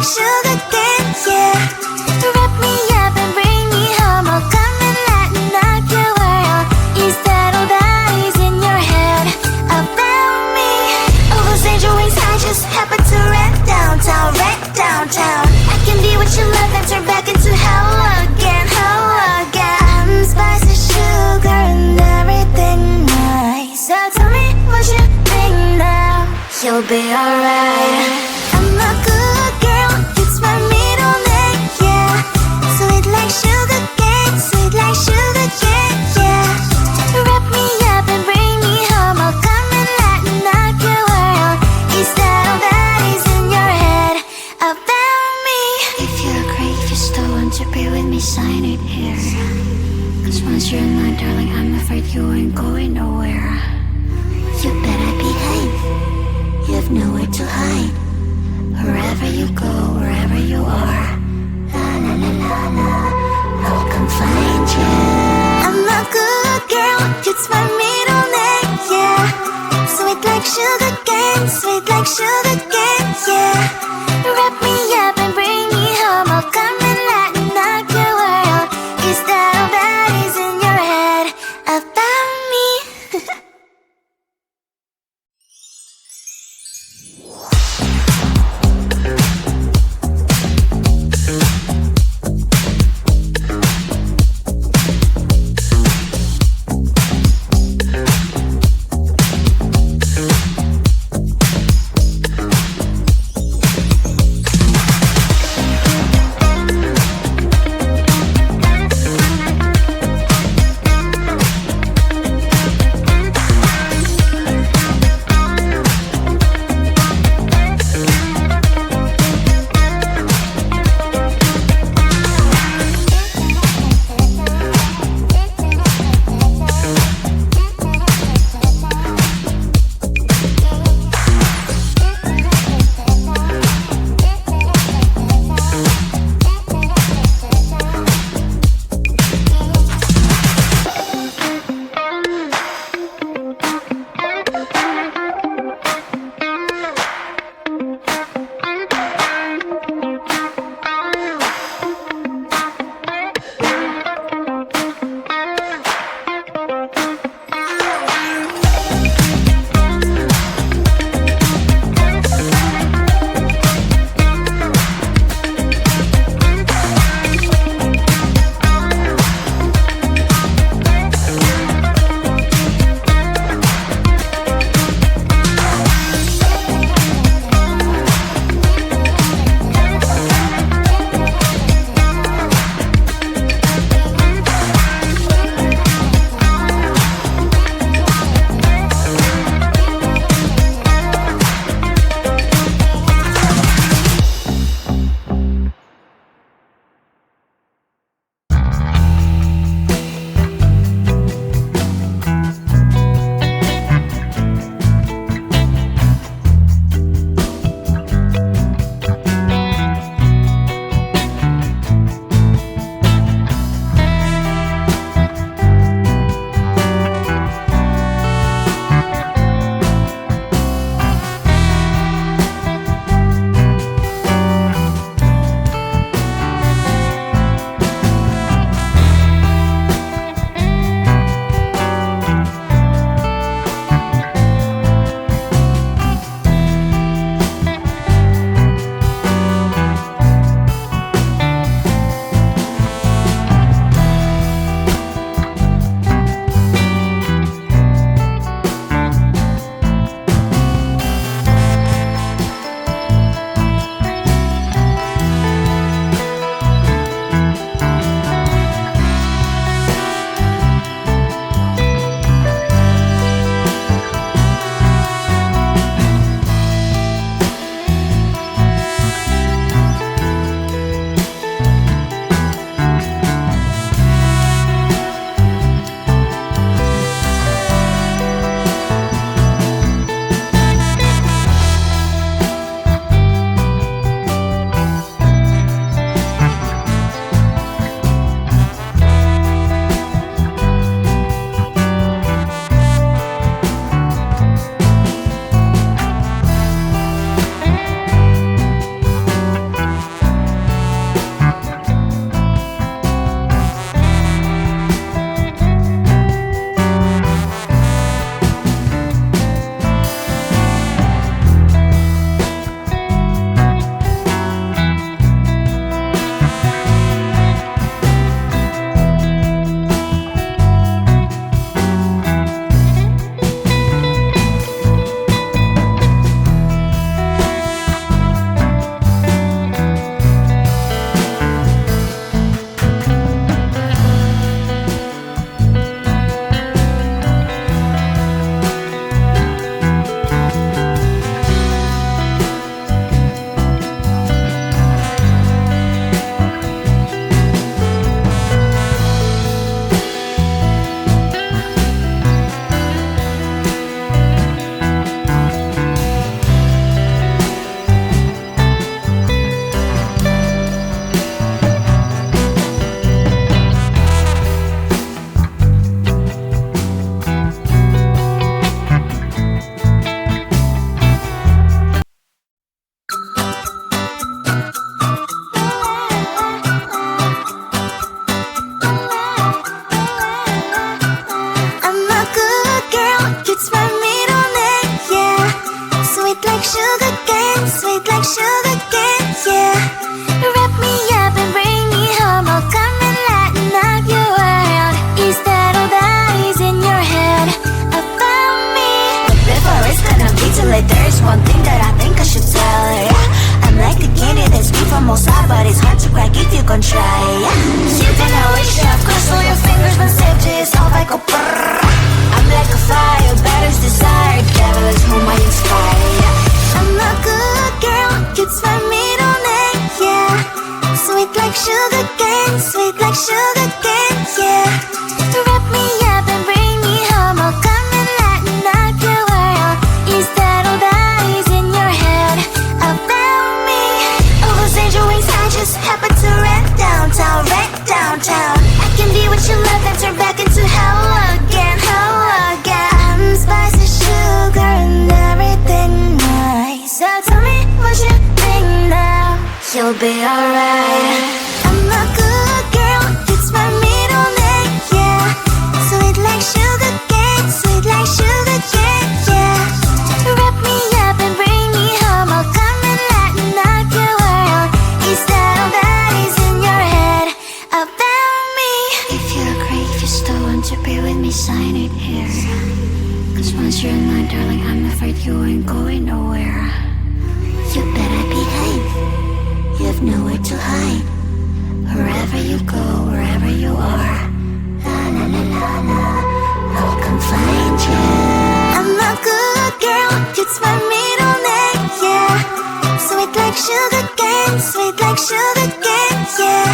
like sugar cane, yeah. Wrap me up and bring me home. I'll come and lighten up your world. Is that all that is in your head about me? All those angel wings I just happen to rent downtown, I can be what you love and turn back into hell again, I'm spice and sugar and everything nice. So tell me what you think now. You'll be alright. I'm a good girl, it's my middle name, yeah. Sweet like sugar cane, yeah. Wrap me up and bring me home. I'll come and lighten up your world. Is that all that is in your head about me? If you agree, if you still want to be with me, sign it here. Cause once you're mine, darling, I'm afraid you ain't going nowhere. You better behave, you have nowhere to hide. Wherever you go, wherever you are, la la la la la, I'll come find you. I'm a good girl, it's my middle name, yeah. Sweet like sugar cane, yeah. Wrap me up and bring me home. I'll come and lighten up your world. Is that all that is in your head about me? Wrap me up and bring me home. I'll come and lighten up your world. Is that all that is in your head about me? But before it's gonna be too late, there's one thing that I think I should tell ya. I'm like the candy that's sweet from outside, but it's hard to crack if you can try. You can always shove, cross all your fingers, but safety is all I go brrr. I'm like a fire, batter's desire, devil is whom I inspire. I'm a good girl, it's my middle name, yeah. Sweet like sugar cane, sweet like sugar cane, yeah. Wrap me up and bring me home. I'll come and lighten up your world. Is that all that is in your head about me? All those angel wings I just happen to rent downtown, rent downtown. I can be what you love and turn back into hell again, hell again. I'm spicy sugar and everything nice. So tell me what you think now. You'll be alright. I'm a good girl, it's my middle name, yeah. Sweet like sugar cane, sweet like sugar cane, yeah. Wrap me up and bring me home. I'll come and lighten up your world. Is that all that is in your head about me? If you agree, if you still want to be with me, sign it here. Cause once you're mine, darling, I'm afraid you ain't going nowhere. You better behave, you have nowhere to hide. Wherever you go, wherever you are, la la la la la, I'll come find you. I'm a good girl, it's my middle name, yeah. Sweet like sugar cane, sweet like sugar cane, yeah.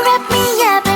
Wrap me up